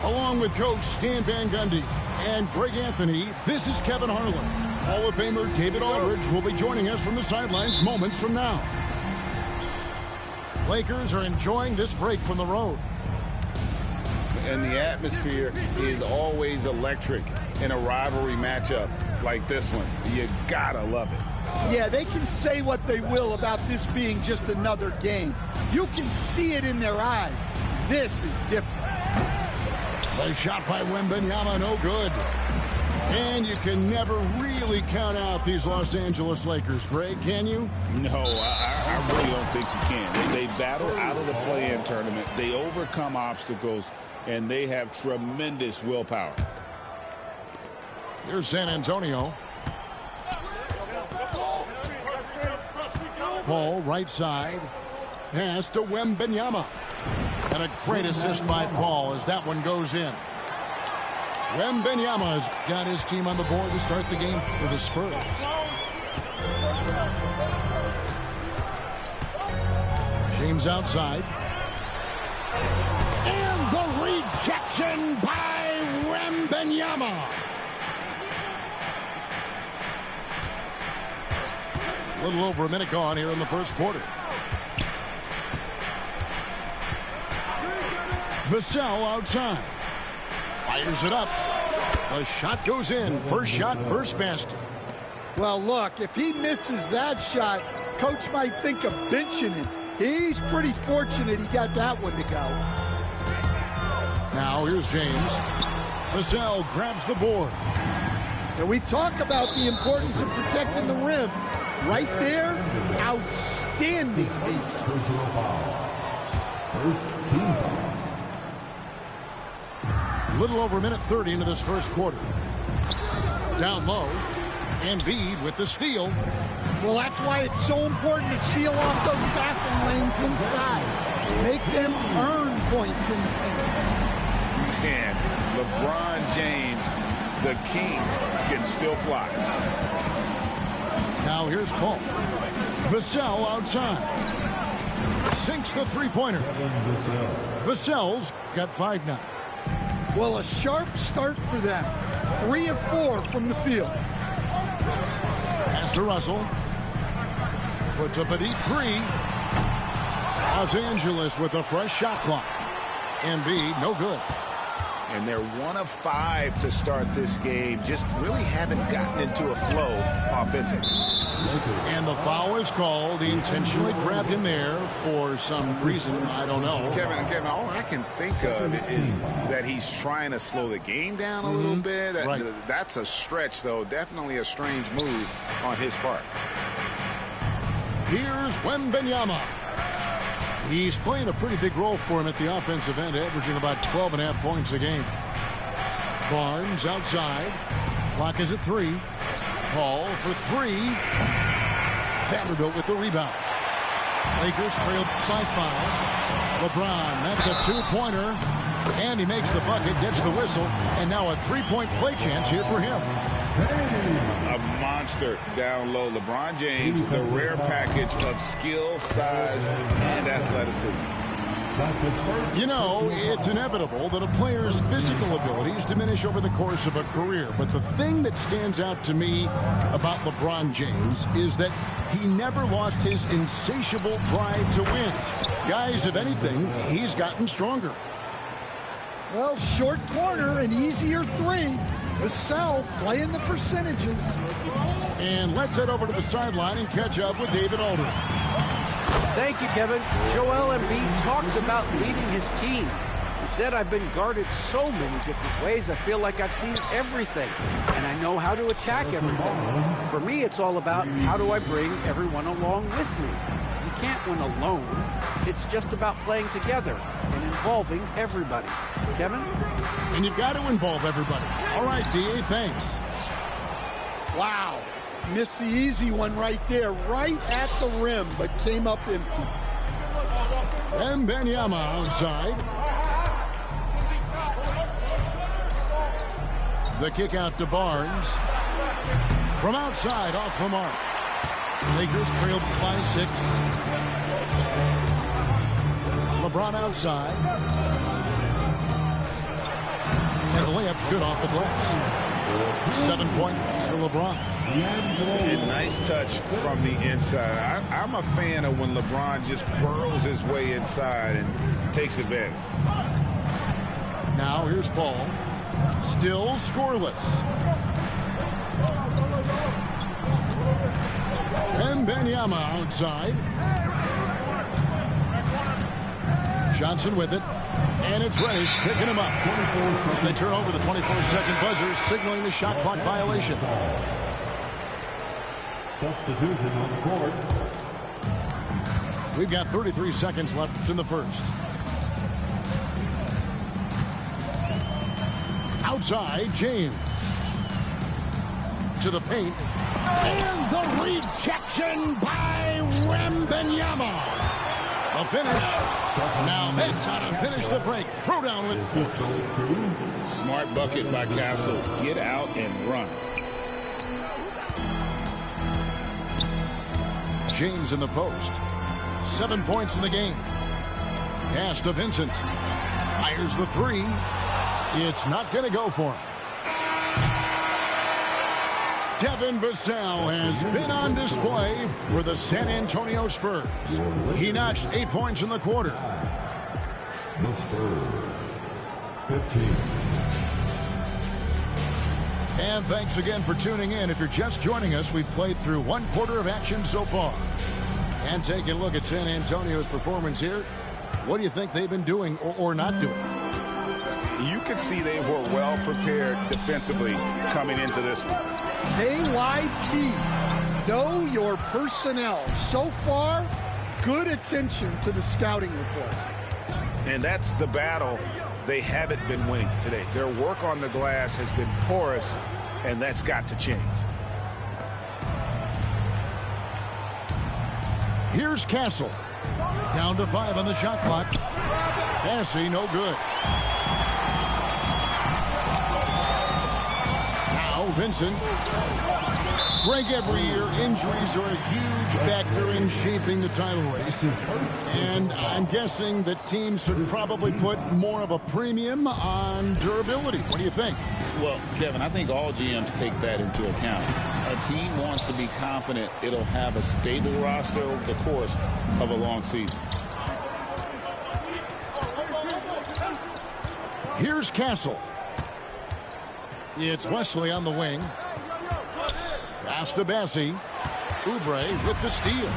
Along with Coach Stan Van Gundy and Greg Anthony, this is Kevin Harlan. Hall of Famer David Aldridge will be joining us from the sidelines moments from now. Lakers are enjoying this break from the road. And the atmosphere is always electric in a rivalry matchup like this one. You gotta love it. Yeah, they can say what they will about this being just another game. You can see it in their eyes. This is different. The shot by Wembanyama, no good. And you can never really count out these Los Angeles Lakers, Greg, can you? No, I really don't think you can. They battle out of the play-in tournament. They overcome obstacles, and they have tremendous willpower. Here's San Antonio. Paul, right side. Pass to Wembanyama. And a great assist by Paul as that one goes in. Wembanyama's got his team on the board to start the game for the Spurs. James outside. And the rejection by Wembanyama. A little over a minute gone here in the first quarter. Vassell outside. Fires it up. The shot goes in. First shot, first basket. Well, look, if he misses that shot, coach might think of benching him. He's pretty fortunate he got that one to go. Now here's James. Vassell grabs the board. And we talk about the importance of protecting the rim. Right there, outstanding defense. First team foul. A little over a minute 30 into this first quarter. Down low. Embiid with the steal. Well, that's why it's so important to seal off those passing lanes inside. Make them earn points in the paint. And LeBron James, the king, can still fly. Now here's Paul. Vassell outside. Sinks the three-pointer. Vassell's got 5 now. Well, a sharp start for them. 3 of 4 from the field. Pass to Russell. Puts up a deep 3. Los Angeles with a fresh shot clock. Embiid, no good. And they're 1 of 5 to start this game. Just really haven't gotten into a flow offensively. And the foul is called. He intentionally grabbed him there for some reason. I don't know. Kevin, all I can think of is that he's trying to slow the game down a little bit. Right. That's a stretch, though. Definitely a strange move on his part. Here's Wembanyama. He's playing a pretty big role for him at the offensive end, averaging about 12.5 points a game. Barnes outside. Clock is at 3. Paul for 3. Vanderbilt with the rebound. Lakers trail by 5. LeBron, that's a 2-pointer. And he makes the bucket, gets the whistle, and now a 3-point play chance here for him. A monster down low. LeBron James, the rare package of skill, size, and athleticism. You know, it's inevitable that a player's physical abilities diminish over the course of a career. But the thing that stands out to me about LeBron James is that he never lost his insatiable drive to win. Guys, if anything, he's gotten stronger. Well, short corner, an easier 3. Vassell playing the percentages. And let's head over to the sideline and catch up with David Aldridge. Thank you, Kevin. Joel Embiid talks about leading his team. He said, I've been guarded so many different ways, I feel like I've seen everything, and I know how to attack everything. For me, it's all about how do I bring everyone along with me. You can't win alone. It's just about playing together and involving everybody. Kevin? And you've got to involve everybody. All right, D.A., thanks. Wow. Missed the easy one right there, right at the rim, but came up empty. Wembanyama outside. The kick out to Barnes. From outside, off the mark. Lakers trailed by 6. LeBron outside. And the layup's good off the glass. 7 points for LeBron. A nice touch from the inside. I'm a fan of when LeBron just burrows his way inside and takes advantage. Now here's Paul. Still scoreless. And Wembanyama outside. Johnson with it. And it's Reddish picking him up. And they turn over the 24-second buzzer, signaling the shot clock violation. Substitution on the court. We've got 33 seconds left in the first. Outside, James. To the paint. And the rejection by Wembanyama. A finish. Now that's how to finish the break. Throw down with force. Smart bucket by Castle. Get out and run. James in the post. 7 points in the game. Pass to Vincent. Fires the three. It's not going to go for him. Devin Vassell has been on display for the San Antonio Spurs. He notched 8 points in the quarter. The Spurs, 15. And thanks again for tuning in. If you're just joining us, we've played through 1 quarter of action so far. And taking a look at San Antonio's performance here, what do you think they've been doing or not doing? You could see they were well prepared defensively coming into this one. KYP, know your personnel. So far, good attention to the scouting report. And that's the battle they haven't been winning today. Their work on the glass has been porous, and that's got to change. Here's Castle. Down to 5 on the shot clock. Passing, no good. Now Vincent. Greg, every year injuries are a huge factor in shaping the title race. And I'm guessing that teams should probably put more of a premium on durability. What do you think? Well, Kevin, I think all GMs take that into account. A team wants to be confident it'll have a stable roster over the course of a long season. Here's Castle. It's Wesley on the wing. Pass to Bassi. Oubre with the steal.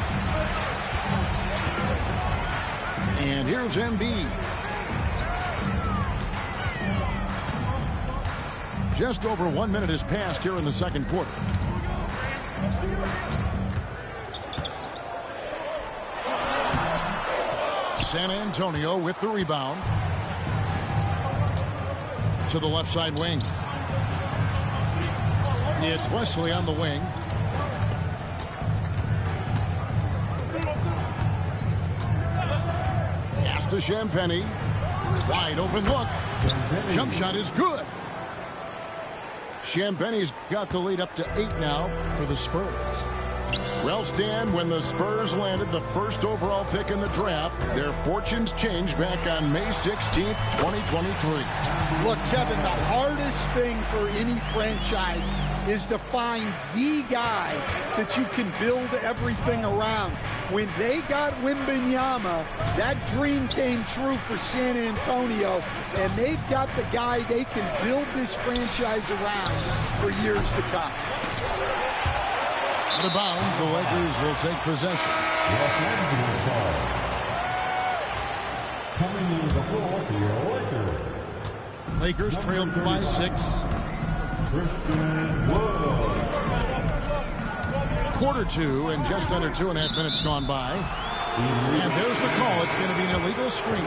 And here's Embiid. Just over 1 minute has passed here in the second quarter. San Antonio with the rebound. To the left side wing. It's Wesley on the wing. Pass to Champagny. Wide open look. Jump shot is good. Champagny's got the lead up to 8 now for the Spurs. Well, Stan, when the Spurs landed the first overall pick in the draft, their fortunes changed back on May 16th, 2023. Look, Kevin, the hardest thing for any franchise is to find the guy that you can build everything around. When they got Wembanyama, that dream came true for San Antonio, and they've got the guy they can build this franchise around for years to come. Out of bounds, the Lakers will take possession. Los Angeles ball. Coming into the floor for your Lakers. Lakers trail by 6. Christian Wood. Quarter 2 and just under 2.5 minutes gone by. And there's the call. It's going to be an illegal screen.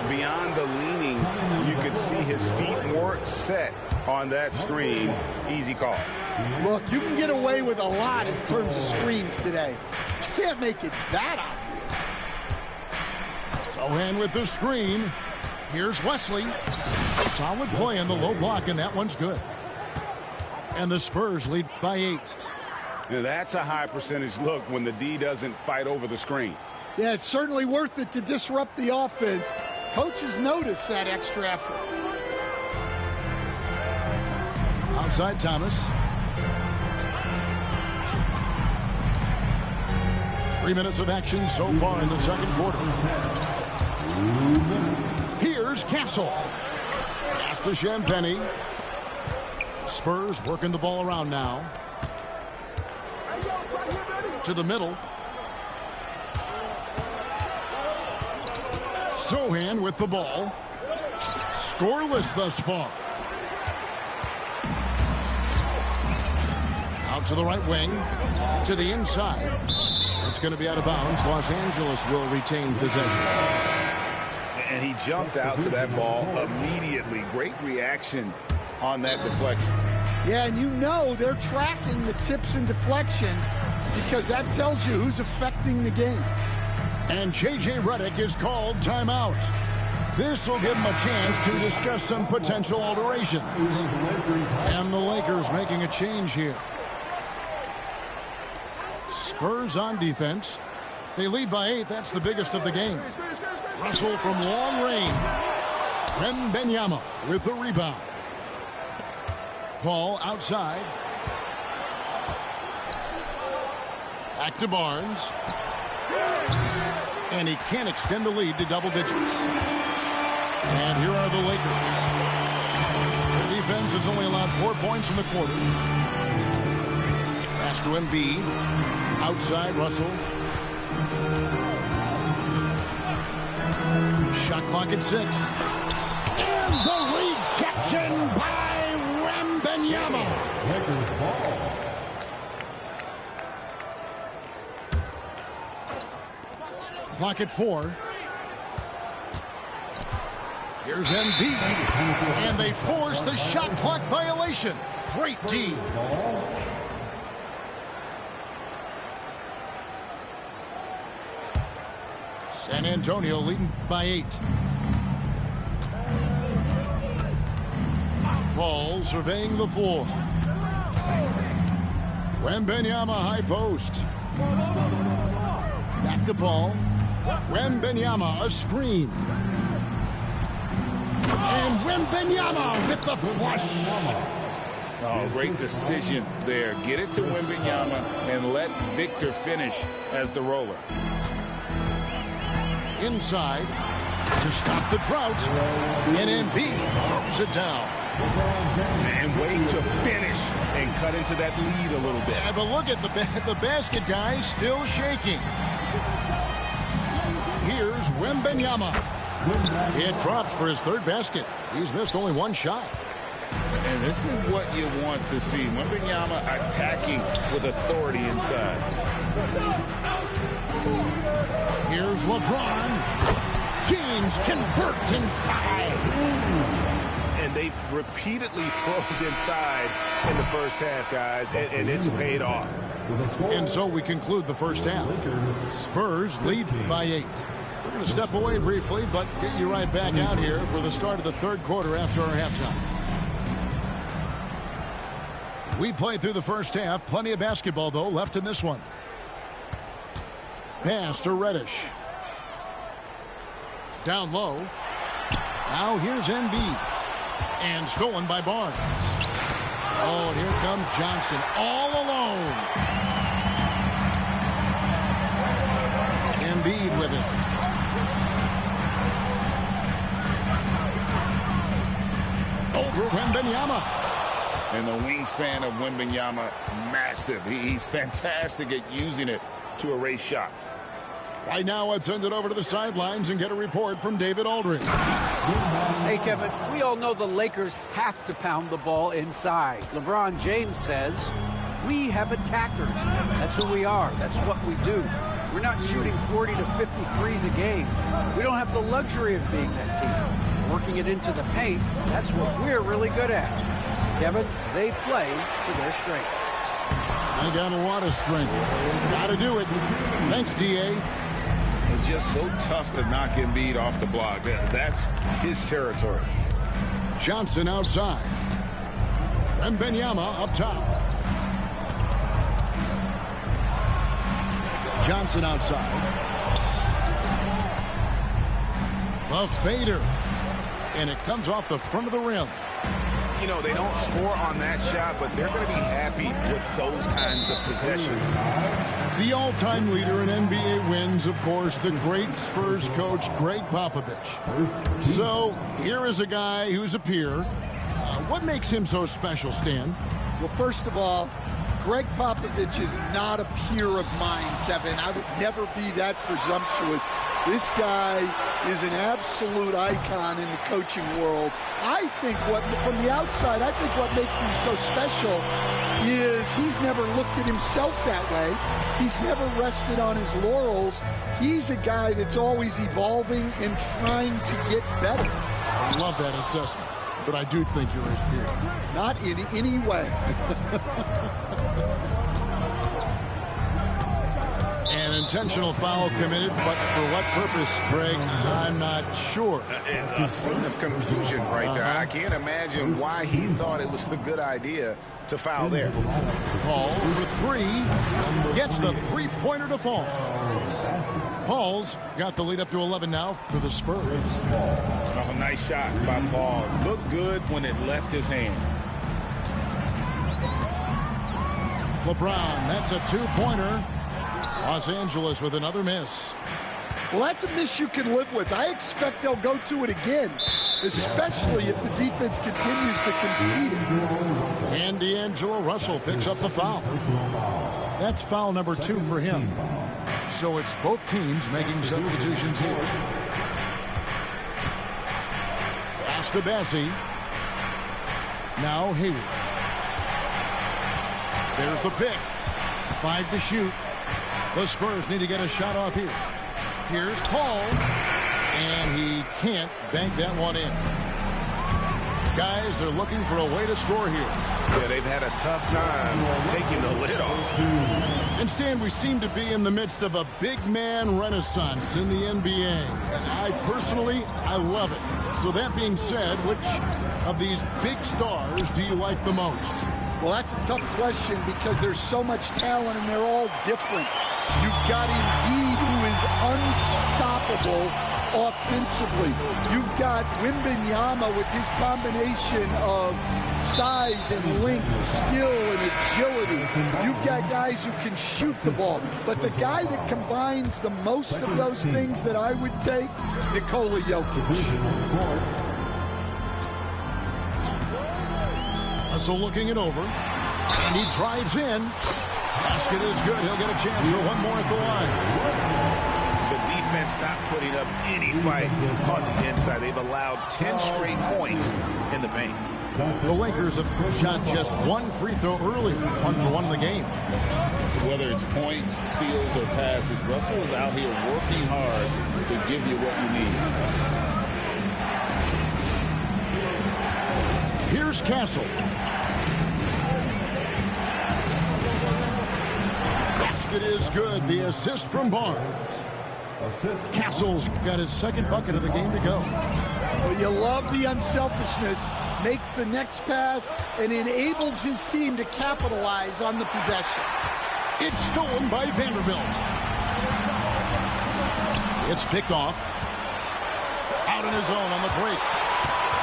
Beyond the leaning, you could see his feet weren't set on that screen. Easy call. Look, you can get away with a lot in terms of screens today. But you can't make it that obvious. Sohan with the screen. Here's Wesley. Solid play in the low block, and that one's good. And the Spurs lead by 8. Now that's a high percentage look when the D doesn't fight over the screen. Yeah, it's certainly worth it to disrupt the offense. Coaches notice that extra effort. Outside Thomas. 3 minutes of action so far in the second quarter. Here's Castle. Pass to Champagny. Spurs working the ball around now. To the middle. Sohan with the ball. Scoreless thus far. Out to the right wing. To the inside. It's going to be out of bounds. Los Angeles will retain possession. And he jumped out to that ball immediately. Great reaction on that deflection. Yeah, and you know they're tracking the tips and deflections because that tells you who's affecting the game. And J.J. Redick is called timeout. This will give him a chance to discuss some potential alterations. And the Lakers making a change here. Spurs on defense. They lead by 8. That's the biggest of the game. Russell from long range. Wembanyama with the rebound. Ball outside. Back to Barnes. And he can't extend the lead to double digits. And here are the Lakers. The defense has only allowed 4 points in the quarter. Pass to Embiid. Outside Russell. Shot clock at 6. And the rejection by Wembanyama. Lakers ball. Clock at 4. Here's Embiid. And they force the shot clock violation. Great D. San Antonio leading by 8. Ball surveying the floor. Wembanyama high post. Back to Paul. Wembanyama a screen. And Wembanyama with the flush. Oh, great decision there. Get it to Wembanyama and let Victor finish as the roller. Inside to stop the drought. And Embiid throws it down. And wait to finish and cut into that lead a little bit. Yeah, but look at the basket guy still shaking. Here's Wembanyama. It drops for his third basket. He's missed only one shot. And this is what you want to see. Wembanyama attacking with authority inside. Here's LeBron. James converts inside. And they've repeatedly probed inside in the first half, guys, and it's paid off. And so we conclude the first half. Spurs lead by 8. We're going to step away briefly, but get you right back out here for the start of the third quarter after our halftime. We played through the first half. Plenty of basketball, though, left in this one. Pass to Reddish. Down low. Now here's Embiid. And stolen by Barnes. Oh, and here comes Johnson all alone. Embiid with it. Over Wembanyama. And the wingspan of Wembanyama, massive. He's fantastic at using it to erase shots. Right now, let's send it over to the sidelines and get a report from David Aldridge. Hey, Kevin, we all know the Lakers have to pound the ball inside. LeBron James says, we have attackers. That's who we are. That's what we do. We're not shooting 40 to 53s a game. We don't have the luxury of being that team. Working it into the paint, that's what we're really good at. Kevin, they play to their strengths. I got a lot of strength. Got to do it. Thanks, D.A. It's just so tough to knock Embiid off the block. That's his territory. Johnson outside. Wembanyama up top. Johnson outside. The fader. And it comes off the front of the rim. you know, they don't score on that shot, but they're going to be happy with those kinds of possessions. The all-time leader in NBA wins, of course, the great Spurs coach, Greg Popovich. So here is a guy who's a peer. What makes him so special, Stan? Well, first of all, Greg Popovich is not a peer of mine, Kevin. I would never be that presumptuous. This guy is an absolute icon in the coaching world. I think from the outside, I think what makes him so special is he's never looked at himself that way. He's never rested on his laurels. He's a guy that's always evolving and trying to get better. I love that assessment, but I do think you're his peer. Not in any way. An intentional foul committed, but for what purpose, Greg, I'm not sure. A scene of confusion right there. I can't imagine why he thought it was a good idea to foul there. Paul for three, gets the three-pointer to fall. Paul's got the lead up to 11 now for the Spurs. Oh, nice shot by Paul. Looked good when it left his hand. LeBron, that's a two-pointer. Los Angeles with another miss. Well, that's a miss you can live with. I expect they'll go to it again, especially if the defense continues to concede it. And D'Angelo Russell picks up the foul. That's foul number 2 for him. So it's both teams making substitutions here. Pass to Bessie. Now Hayward. There's the pick. 5 to shoot. The Spurs need to get a shot off here. Here's Paul. And he can't bank that one in. Guys, they're looking for a way to score here. Yeah, they've had a tough time taking the lid off. And Stan, we seem to be in the midst of a big man renaissance in the NBA. I love it. So that being said, which of these big stars do you like the most? Well, that's a tough question because there's so much talent and they're all different. You've got Embiid, who is unstoppable offensively. You've got Wembanyama with his combination of size and length, skill and agility. You've got guys who can shoot the ball. But the guy that combines the most of those things that I would take, Nikola Jokic. Russell looking it over. And he drives in. Basket is good. He'll get a chance for one more at the line. The defense not putting up any fight on the inside. They've allowed 10 straight points in the paint. The Lakers have shot just one free throw earlier, 1 for 1 in the game. Whether it's points, steals, or passes, Russell is out here working hard to give you what you need. Here's Castle. Basket is good. The assist from Barnes. Castle's got his second bucket of the game to go. Well, you love the unselfishness. Makes the next pass and enables his team to capitalize on the possession. It's stolen by Vanderbilt. It's picked off. Out on his own on the break.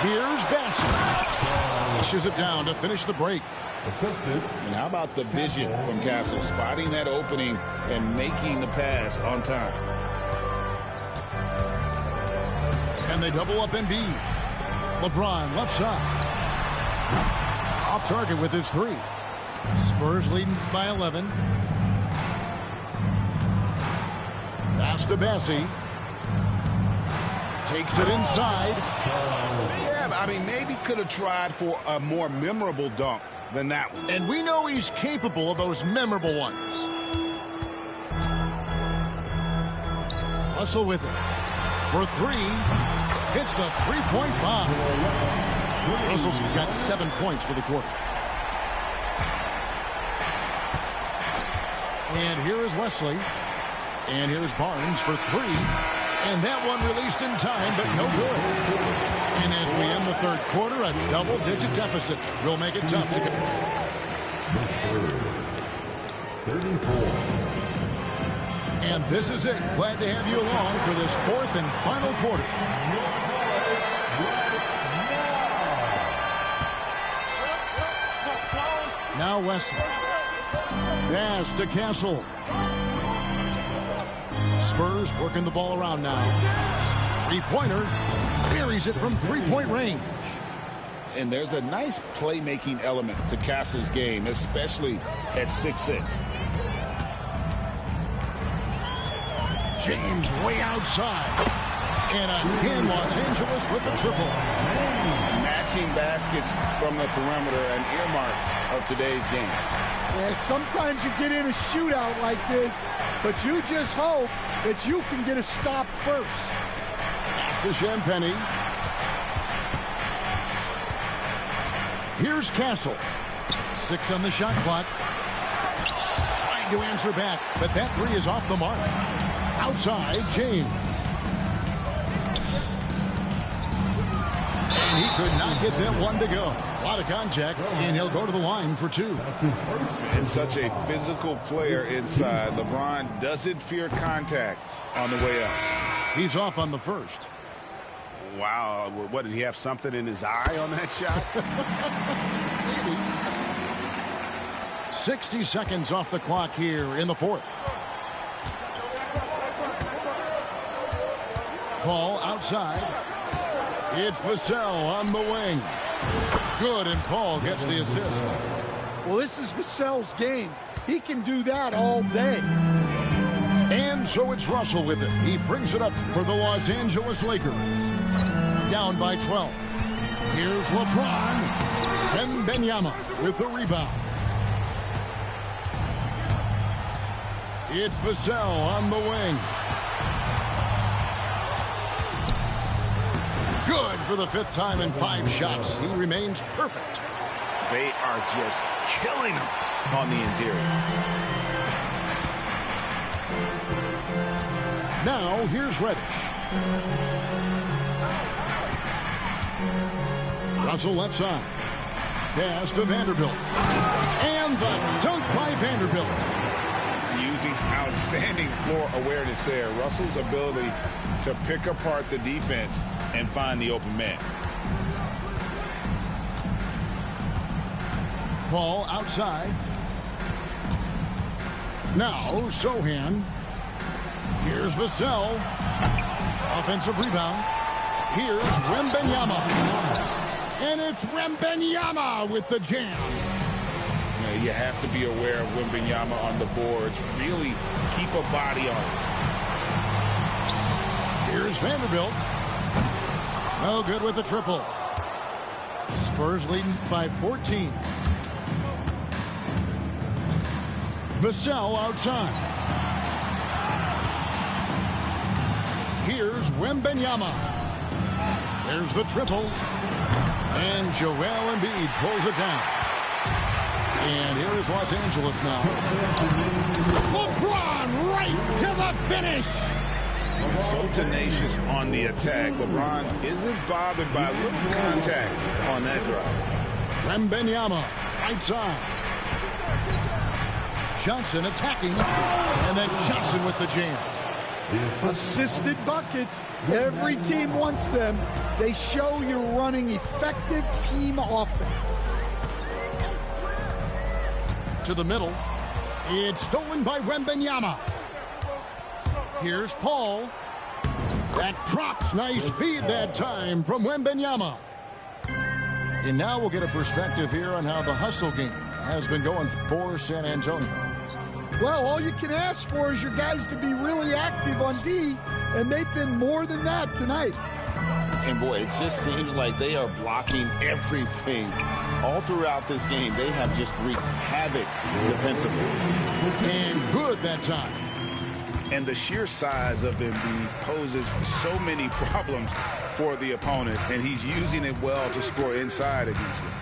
Here's Bassett. Pushes it down to finish the break. And how about the vision from Castle, spotting that opening and making the pass on time. And they double up Embiid. LeBron left side. Off target with his 3. Spurs leading by 11. Pass to Bessie. Takes it inside. Yeah, I mean, maybe could have tried for a more memorable dunk than that one. And we know he's capable of those memorable ones. Russell with it. For 3. Hits the three-point bomb. Russell's got 7 points for the quarter. And here is Wesley. And here's Barnes for 3. And that one released in time, but no good. And as we end the third quarter, a double-digit deficit will make it tough to get. 34. And this is it. Glad to have you along for this 4th and final quarter. Now Wesley. Pass to Castle. Spurs working the ball around now. Three-pointer. Buries it from three-point range. And there's a nice playmaking element to Castle's game, especially at 6'6". James way outside. And again, Los Angeles with the triple. Matching baskets from the perimeter, an earmark of today's game. Yeah, sometimes you get in a shootout like this, but you just hope that you can get a stop first. Pass to Champagny. Here's Castle. 6 on the shot clock. Trying to answer back, but that three is off the mark. Outside, James. And he could not get that one to go. A lot of contact, and he'll go to the line for two. And such a physical player inside. LeBron doesn't fear contact on the way up. He's off on the first. Wow, what, did he have something in his eye on that shot? Maybe. 60 seconds off the clock here in the fourth. Paul outside. It's Vassell on the wing. Good, and Paul gets the assist. Well, this is Vassell's game. He can do that all day. And so it's Russell with it. He brings it up for the Los Angeles Lakers. Down by 12. Here's LeBron. Wembanyama with the rebound. It's Vassell on the wing. Good for the 5th time in 5 shots. He remains perfect. They are just killing him on the interior. Now here's Reddish. Russell left side. Pass to Vanderbilt. And the dunk by Vanderbilt. Using outstanding floor awareness there. Russell's ability to pick apart the defense and find the open man. Paul outside. Now Sohan. Here's Vassell. Offensive rebound. Here's Wembanyama. And it's Wembanyama with the jam. You have to be aware of Wembanyama on the boards. Really keep a body on it. Here's Vanderbilt. No good with the triple. Spurs leading by 14. Vassell outside. Here's Wembanyama. There's the triple. And Joel Embiid pulls it down. And here is Los Angeles now. LeBron right to the finish. So tenacious on the attack. LeBron isn't bothered by little contact on that drive. Wembanyama right side. Johnson attacking. And then Johnson with the jam. Assisted buckets. Every team wants them. They show you're running effective team offense. To the middle. It's stolen by Wembanyama. Here's Paul. That props. Nice feed that time from Wembanyama. And now we'll get a perspective here on how the hustle game has been going for San Antonio. Well, all you can ask for is your guys to be really active on D, and they've been more than that tonight. And boy, it just seems like they are blocking everything. All throughout this game, they have just wreaked havoc defensively. And good that time. And the sheer size of Embiid poses so many problems for the opponent, and he's using it well to score inside against them.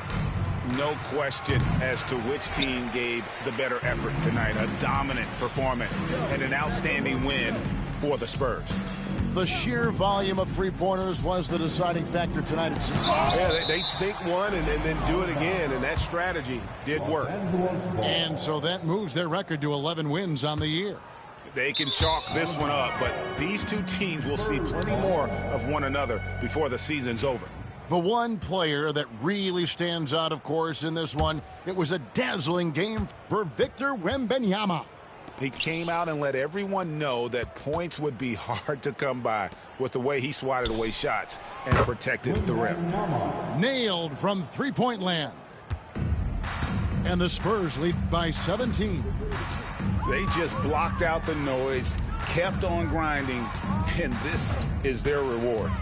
No question as to which team gave the better effort tonight. A dominant performance and an outstanding win for the Spurs. The sheer volume of three-pointers was the deciding factor tonight, it seems. Yeah, they sink one and then do it again, and that strategy did work. And so that moves their record to 11 wins on the year. They can chalk this one up, but these two teams will see plenty more of one another before the season's over. The one player that really stands out, of course, in this one, it was a dazzling game for Victor Wembanyama. He came out and let everyone know that points would be hard to come by with the way he swatted away shots and protected the rim. Nailed from three-point land. And the Spurs lead by 17. They just blocked out the noise, kept on grinding, and this is their reward.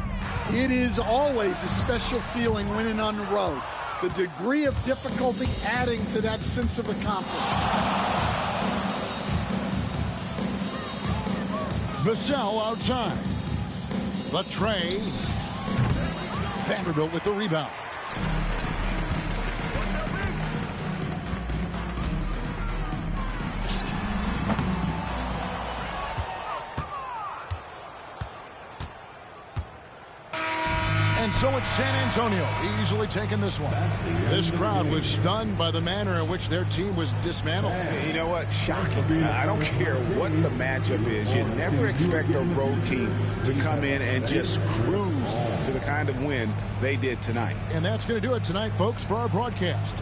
It is always a special feeling winning on the road. The degree of difficulty adding to that sense of accomplishment. Vassell outside. Latrey. Vanderbilt with the rebound. And so it's San Antonio easily taking this one. This crowd was stunned by the manner in which their team was dismantled. You know what? Shocking. I don't care what the matchup is. You never expect a road team to come in and just cruise to the kind of win they did tonight. And that's going to do it tonight, folks, for our broadcast.